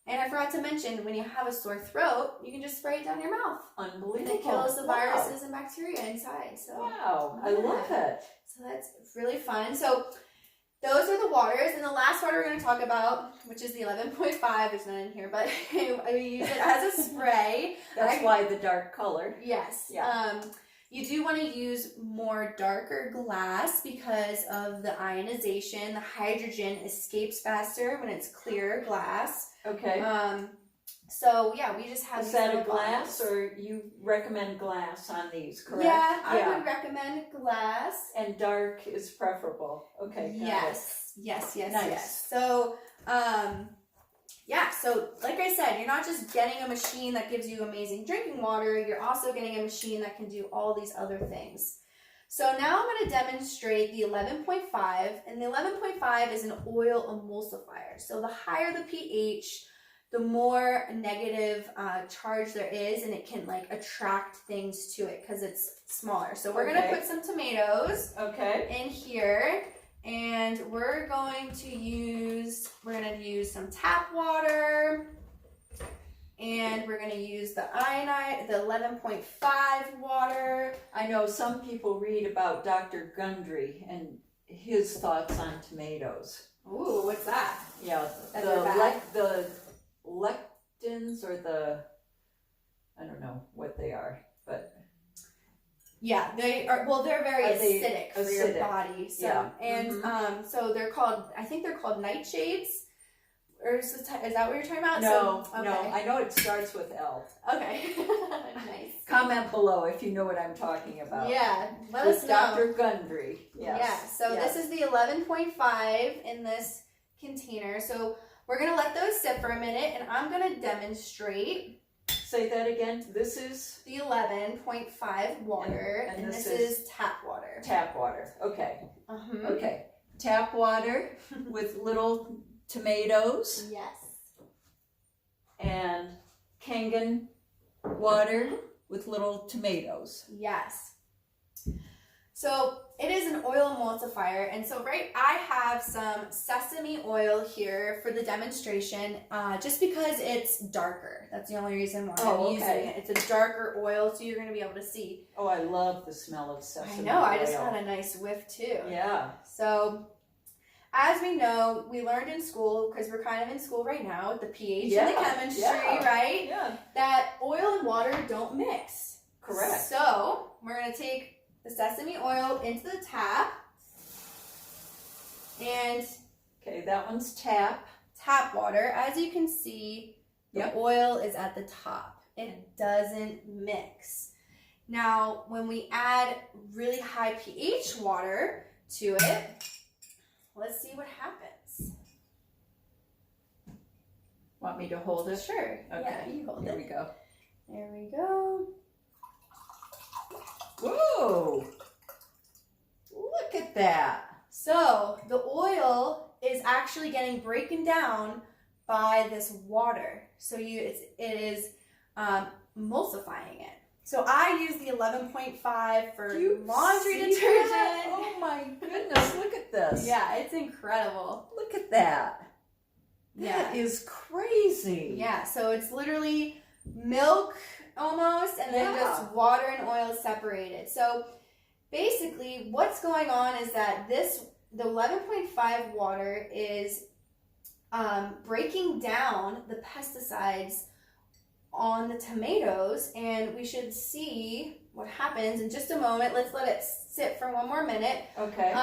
[SPEAKER 1] And I forgot to mention, when you have a sore throat, you can just spray it down your mouth.
[SPEAKER 2] Unbelievable.
[SPEAKER 1] And it kills the viruses and bacteria inside. So
[SPEAKER 2] I love it.
[SPEAKER 1] So that's really fun. So those are the waters. And the last water we're going to talk about, which is the 11.5, there's none in here, but I use it as a spray.
[SPEAKER 2] That's why the dark color.
[SPEAKER 1] Yes.
[SPEAKER 2] Yeah.
[SPEAKER 1] You do want to use more darker glass because of the ionization. The hydrogen escapes faster when it's clear glass.
[SPEAKER 2] Okay.
[SPEAKER 1] So yeah, we just have.
[SPEAKER 2] Is that a glass, or you recommend glass on these, correct?
[SPEAKER 1] Yeah, I would recommend glass.
[SPEAKER 2] And dark is preferable. Okay.
[SPEAKER 1] Yes.
[SPEAKER 2] Nice.
[SPEAKER 1] So, so like I said, you're not just getting a machine that gives you amazing drinking water, you're also getting a machine that can do all these other things. So now I'm going to demonstrate the 11.5, and the 11.5 is an oil emulsifier. So the higher the pH, the more negative charge there is, and it can like attract things to it because it's smaller. So we're going to put some tomatoes in here. And we're going to use some tap water. And we're going to use the Ionizer, the 11.5 water.
[SPEAKER 2] I know some people read about Dr. Gundry and his thoughts on tomatoes.
[SPEAKER 1] Ooh, what's that?
[SPEAKER 2] Yeah,
[SPEAKER 1] That they're bad?
[SPEAKER 2] the lectins or I don't know what they are, but
[SPEAKER 1] Yeah, they are. Well, they're very acidic for your
[SPEAKER 2] acidic?
[SPEAKER 1] body. So
[SPEAKER 2] Yeah.
[SPEAKER 1] and so they're called. I think they're called nightshades. Or is that what you're talking about?
[SPEAKER 2] No,
[SPEAKER 1] So, okay.
[SPEAKER 2] no, I know it starts with L.
[SPEAKER 1] Okay. Nice.
[SPEAKER 2] Comment below if you know what I'm talking about.
[SPEAKER 1] Yeah, let
[SPEAKER 2] With
[SPEAKER 1] us know.
[SPEAKER 2] Dr. Gundry. Yes.
[SPEAKER 1] Yeah, so
[SPEAKER 2] yes.
[SPEAKER 1] this is the 11.5 in this container. So we're going to let those sit for a minute, and I'm going to demonstrate.
[SPEAKER 2] Say that again. This is
[SPEAKER 1] The 11.5 water, and this is tap water.
[SPEAKER 2] tap water. Okay.
[SPEAKER 1] Uh-huh.
[SPEAKER 2] Okay. Tap water with little tomatoes
[SPEAKER 1] Yes.
[SPEAKER 2] and Kangen water with little tomatoes.
[SPEAKER 1] Yes. So it is an oil emulsifier, and so I have some sesame oil here for the demonstration, just because it's darker. That's the only reason why I'm using it. It's a darker oil, so you're going to be able to see.
[SPEAKER 2] Oh, I love the smell of sesame
[SPEAKER 1] I know.
[SPEAKER 2] oil.
[SPEAKER 1] I just had a nice whiff too.
[SPEAKER 2] Yeah.
[SPEAKER 1] So, as we know, we learned in school, because we're kind of in school right now with the pH and the chemistry, right?
[SPEAKER 2] Yeah.
[SPEAKER 1] That oil and water don't mix.
[SPEAKER 2] Correct.
[SPEAKER 1] So, we're going to take the sesame oil into the tap, and
[SPEAKER 2] Okay, that one's tap.
[SPEAKER 1] water. As you can see, the oil is at the top. It doesn't mix. Now, when we add really high pH water to it, let's see what happens.
[SPEAKER 2] Want me to hold it?
[SPEAKER 1] Sure.
[SPEAKER 2] Okay.
[SPEAKER 1] Yeah, you hold
[SPEAKER 2] Here
[SPEAKER 1] it.
[SPEAKER 2] we go.
[SPEAKER 1] There we go.
[SPEAKER 2] Whoa! Look at that.
[SPEAKER 1] So the oil is actually getting broken down by this water. So it is emulsifying it. So I use the 11.5 for laundry detergent.
[SPEAKER 2] That? Oh my goodness, look at this.
[SPEAKER 1] Yeah, it's incredible.
[SPEAKER 2] Look at that.
[SPEAKER 1] Yeah.
[SPEAKER 2] That is crazy.
[SPEAKER 1] Yeah, so it's literally milk almost, and then just water and oil separated. So basically what's going on is that the 11.5 water is breaking down the pesticides on the tomatoes, and we should see what happens in just a moment. Let's let it sit for one more minute.
[SPEAKER 2] Okay.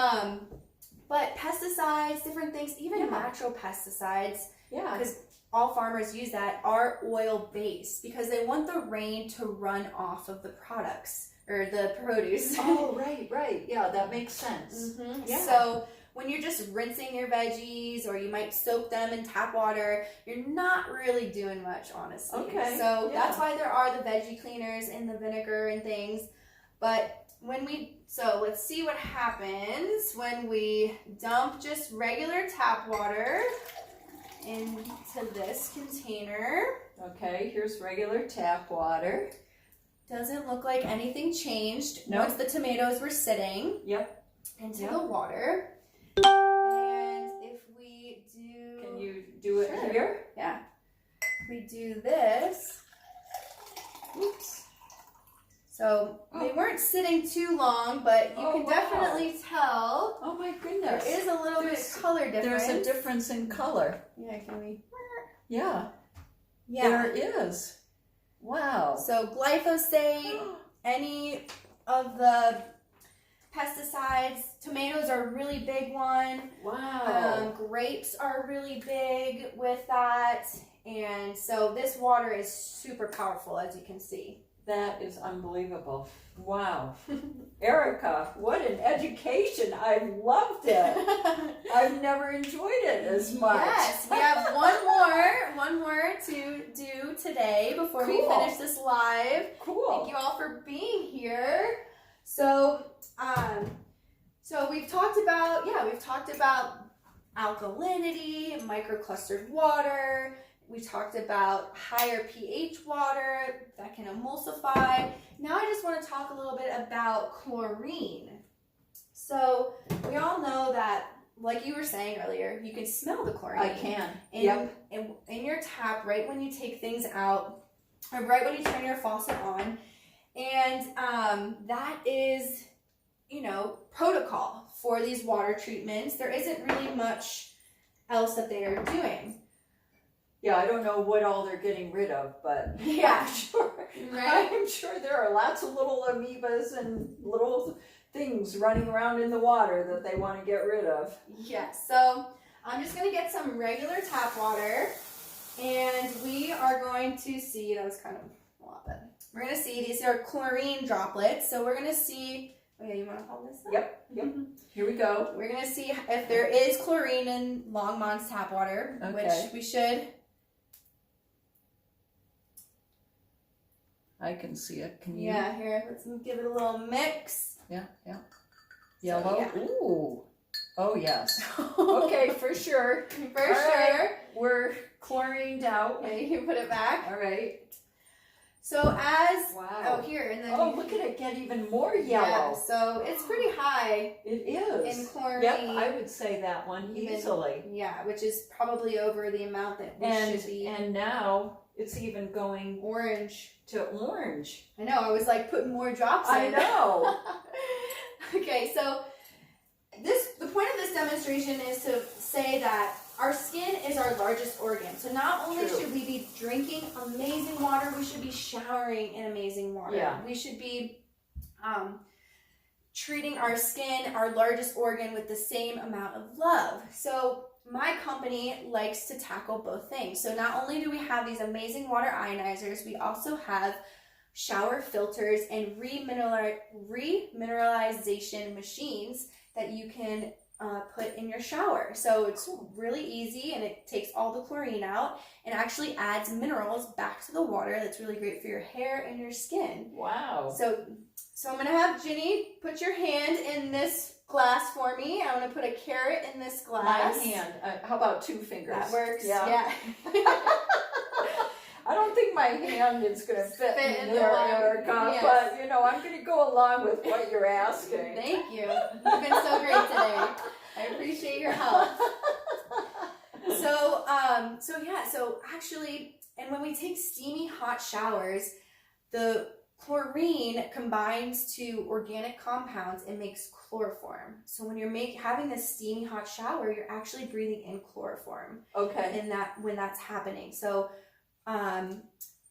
[SPEAKER 1] But pesticides, different things, even natural pesticides,
[SPEAKER 2] Yeah.
[SPEAKER 1] because all farmers use that, are oil-based because they want the rain to run off of the products or the produce.
[SPEAKER 2] Oh, right. Yeah, that makes sense.
[SPEAKER 1] Mm-hmm.
[SPEAKER 2] Yeah.
[SPEAKER 1] So when you're just rinsing your veggies, or you might soak them in tap water, you're not really doing much, honestly.
[SPEAKER 2] Okay.
[SPEAKER 1] So that's why there are the veggie cleaners in the vinegar and things. But let's see what happens when we dump just regular tap water into this container.
[SPEAKER 2] Okay, here's regular tap water.
[SPEAKER 1] Doesn't look like anything changed
[SPEAKER 2] Nope.
[SPEAKER 1] once the tomatoes were sitting into the water. And if we do...
[SPEAKER 2] Can you do it
[SPEAKER 1] Sure.
[SPEAKER 2] here?
[SPEAKER 1] Yeah. If we do this... Oops. So they weren't sitting too long, but you can definitely tell
[SPEAKER 2] Oh my
[SPEAKER 1] there
[SPEAKER 2] goodness.
[SPEAKER 1] is a little bit of color difference.
[SPEAKER 2] There's a difference in color.
[SPEAKER 1] Yeah, can we...
[SPEAKER 2] Yeah.
[SPEAKER 1] Yeah.
[SPEAKER 2] There is. Wow.
[SPEAKER 1] So glyphosate, any of the pesticides, tomatoes are a really big one.
[SPEAKER 2] Wow.
[SPEAKER 1] Grapes are really big with that. And so this water is super powerful, as you can see.
[SPEAKER 2] That is unbelievable. Wow. Erika, what an education. I've loved it. I've never enjoyed it as much.
[SPEAKER 1] Yes, we have one more to do today before we finish this live.
[SPEAKER 2] Cool.
[SPEAKER 1] Thank you all for being here. So, we've talked about alkalinity, microclustered water. We talked about higher pH water that can emulsify. Now I just want to talk a little bit about chlorine. So we all know that like you were saying earlier, you can smell the chlorine.
[SPEAKER 2] I can.
[SPEAKER 1] In your tap, right when you take things out, or right when you turn your faucet on, and that is, protocol for these water treatments. There isn't really much else that they are doing.
[SPEAKER 2] Yeah, I don't know what all they're getting rid of, but
[SPEAKER 1] Yeah,
[SPEAKER 2] I'm sure there are lots of little amoebas and little things running around in the water that they want to get rid of.
[SPEAKER 1] Yeah, so I'm just going to get some regular tap water, and we are going to see, that was kind of a lot, but we're going to see, these are chlorine droplets, so we're going to see, oh yeah, you want to hold this up?
[SPEAKER 2] Yep. Here we go.
[SPEAKER 1] We're going to see if there is chlorine in Longmont's tap water, which we should.
[SPEAKER 2] I can see it. Can you?
[SPEAKER 1] Yeah, here, let's give it a little mix.
[SPEAKER 2] Yeah. Yellow.
[SPEAKER 1] So, yeah.
[SPEAKER 2] Ooh. Oh, yes. Okay, for sure.
[SPEAKER 1] For sure.
[SPEAKER 2] We're chlorined out.
[SPEAKER 1] Okay, you can put it back.
[SPEAKER 2] All right.
[SPEAKER 1] So as,
[SPEAKER 2] Wow.
[SPEAKER 1] oh, here, and then.
[SPEAKER 2] Oh, look at it get even more yellow.
[SPEAKER 1] Yeah, so it's pretty high.
[SPEAKER 2] It is.
[SPEAKER 1] In chlorine.
[SPEAKER 2] Yep, I would say that one easily.
[SPEAKER 1] Yeah, which is probably over the amount that we should be.
[SPEAKER 2] And now it's even going
[SPEAKER 1] orange.
[SPEAKER 2] to orange.
[SPEAKER 1] I know, I was like putting more drops in.
[SPEAKER 2] I know.
[SPEAKER 1] Okay, so the point of this demonstration is to say that our skin is our largest organ. So not only
[SPEAKER 2] True.
[SPEAKER 1] should we be drinking amazing water, we should be showering in amazing water.
[SPEAKER 2] Yeah.
[SPEAKER 1] We should be treating our skin, our largest organ, with the same amount of love. So my company likes to tackle both things. So not only do we have these amazing water ionizers, we also have shower filters and remineralization machines that you can put in your shower. So it's really easy, and it takes all the chlorine out and actually adds minerals back to the water. That's really great for your hair and your skin.
[SPEAKER 2] Wow.
[SPEAKER 1] So I'm going to have Ginny put your hand in this glass for me. I'm going to put a carrot in this glass.
[SPEAKER 2] My hand. How about 2 fingers?
[SPEAKER 1] That works.
[SPEAKER 2] Yeah. I don't think my hand is going to fit in there, Erika,
[SPEAKER 1] yes.
[SPEAKER 2] but I'm going to go along with what you're asking.
[SPEAKER 1] Thank you. You've been so great today. I appreciate your help. So actually, and when we take steamy hot showers, the chlorine combines to organic compounds and makes chloroform. So when you're having this steamy hot shower, you're actually breathing in chloroform.
[SPEAKER 2] Okay.
[SPEAKER 1] When that's happening. So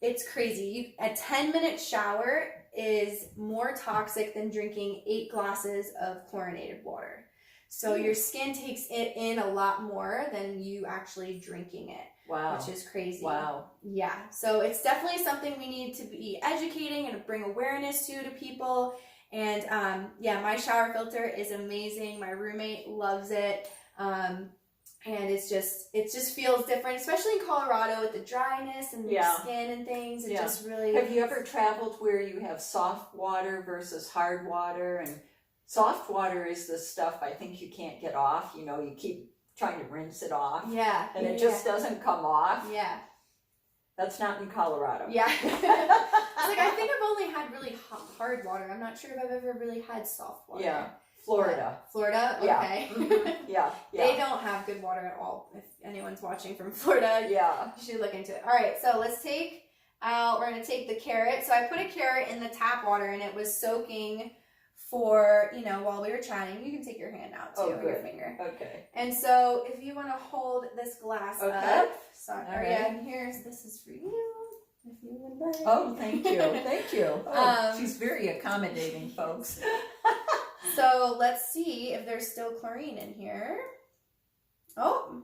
[SPEAKER 1] it's crazy. A 10-minute shower is more toxic than drinking 8 glasses of chlorinated water. So your skin takes it in a lot more than you actually drinking it.
[SPEAKER 2] Wow.
[SPEAKER 1] Which is crazy.
[SPEAKER 2] Wow.
[SPEAKER 1] Yeah. So it's definitely something we need to be educating and bring awareness to people. And my shower filter is amazing. My roommate loves it. And it just feels different, especially in Colorado with the dryness and the skin and things. It just really.
[SPEAKER 2] Have you ever traveled where you have soft water versus hard water? And soft water is the stuff I think you can't get off. You keep trying to rinse it off.
[SPEAKER 1] Yeah.
[SPEAKER 2] And it just doesn't come off.
[SPEAKER 1] Yeah.
[SPEAKER 2] That's not in Colorado.
[SPEAKER 1] Yeah. I think I've only had really hard water. I'm not sure if I've ever really had soft water.
[SPEAKER 2] Yeah. Florida.
[SPEAKER 1] Florida? Okay.
[SPEAKER 2] Yeah. Mm-hmm. Yeah.
[SPEAKER 1] They don't have good water at all. If anyone's watching from Florida, you should look into it. All right, so let's take we're going to take the carrot. So I put a carrot in the tap water, and it was soaking for, while we were chatting. You can take your hand out too, or your finger.
[SPEAKER 2] Okay.
[SPEAKER 1] And so if you want to hold this glass up. Sorry.
[SPEAKER 2] All right.
[SPEAKER 1] Yeah, this is for you. If you would like.
[SPEAKER 2] Oh, thank you. Thank you. Oh, she's very accommodating, folks.
[SPEAKER 1] So let's see if there's still chlorine in here. Oh,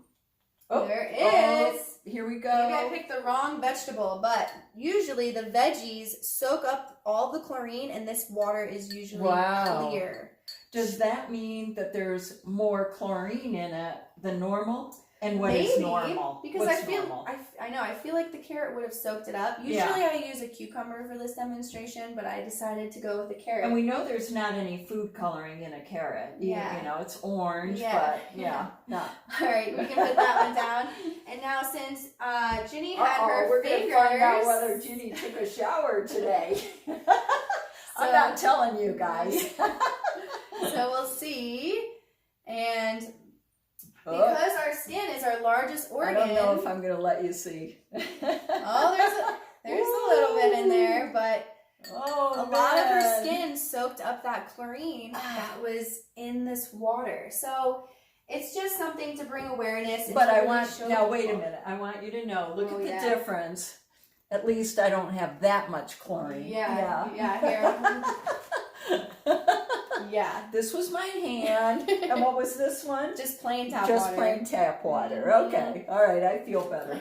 [SPEAKER 1] there is.
[SPEAKER 2] Here we go.
[SPEAKER 1] Maybe I picked the wrong vegetable, but usually the veggies soak up all the chlorine, and this water is usually clear.
[SPEAKER 2] Does that mean that there's more chlorine in it than normal? And what is normal?
[SPEAKER 1] Because I feel like the carrot would have soaked it up. Usually I use a cucumber for this demonstration, but I decided to go with the carrot.
[SPEAKER 2] And we know there's not any food coloring in a carrot. It's orange, but no.
[SPEAKER 1] All right, we can put that one down. And now since Ginny had her
[SPEAKER 2] we're
[SPEAKER 1] fingers.
[SPEAKER 2] We're going to find out whether Ginny took a shower today. I'm not telling you guys.
[SPEAKER 1] So we'll see. And Because our skin is our largest organ.
[SPEAKER 2] I don't know if I'm going to let you see.
[SPEAKER 1] Oh, there's a little bit in there, but a lot of her skin soaked up that chlorine that was in this water. So it's just something to bring awareness.
[SPEAKER 2] But I
[SPEAKER 1] really
[SPEAKER 2] want, now wait a minute, I want you to know, look at the difference. At least I don't have that much chlorine.
[SPEAKER 1] Yeah, here. Yeah.
[SPEAKER 2] This was my hand. And what was this one?
[SPEAKER 1] Just plain tap water.
[SPEAKER 2] Just plain tap water. Okay. All right, I feel better.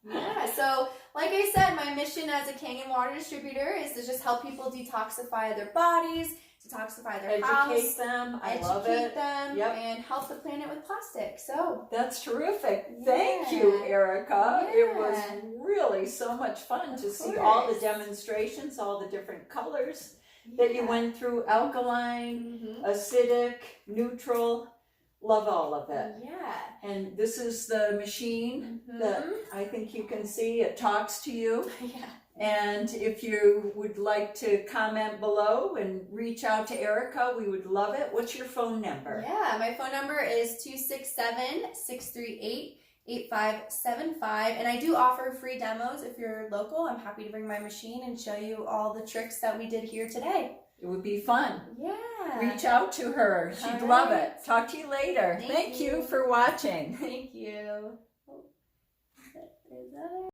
[SPEAKER 1] Yeah, so like I said, my mission as a Kangen water distributor is to just help people detoxify their bodies, detoxify their house,
[SPEAKER 2] educate them. I love it.
[SPEAKER 1] them, and help the planet with plastic. So
[SPEAKER 2] that's terrific. Thank you, Erika.
[SPEAKER 1] Yeah.
[SPEAKER 2] It was really so much fun to see all the demonstrations, all the different colors that you went through: alkaline, acidic, neutral. Love all of it.
[SPEAKER 1] Yeah.
[SPEAKER 2] And this is the machine that I think you can see. It talks to you.
[SPEAKER 1] Yeah.
[SPEAKER 2] And if you would like to comment below and reach out to Erika, we would love it. What's your phone number?
[SPEAKER 1] Yeah, my phone number is 267-638-8575. And I do offer free demos if you're local. I'm happy to bring my machine and show you all the tricks that we did here today.
[SPEAKER 2] It would be fun.
[SPEAKER 1] Yeah.
[SPEAKER 2] Reach out to her. She'd love it. Talk to you later. Thank you for watching.
[SPEAKER 1] Thank you. Is that it?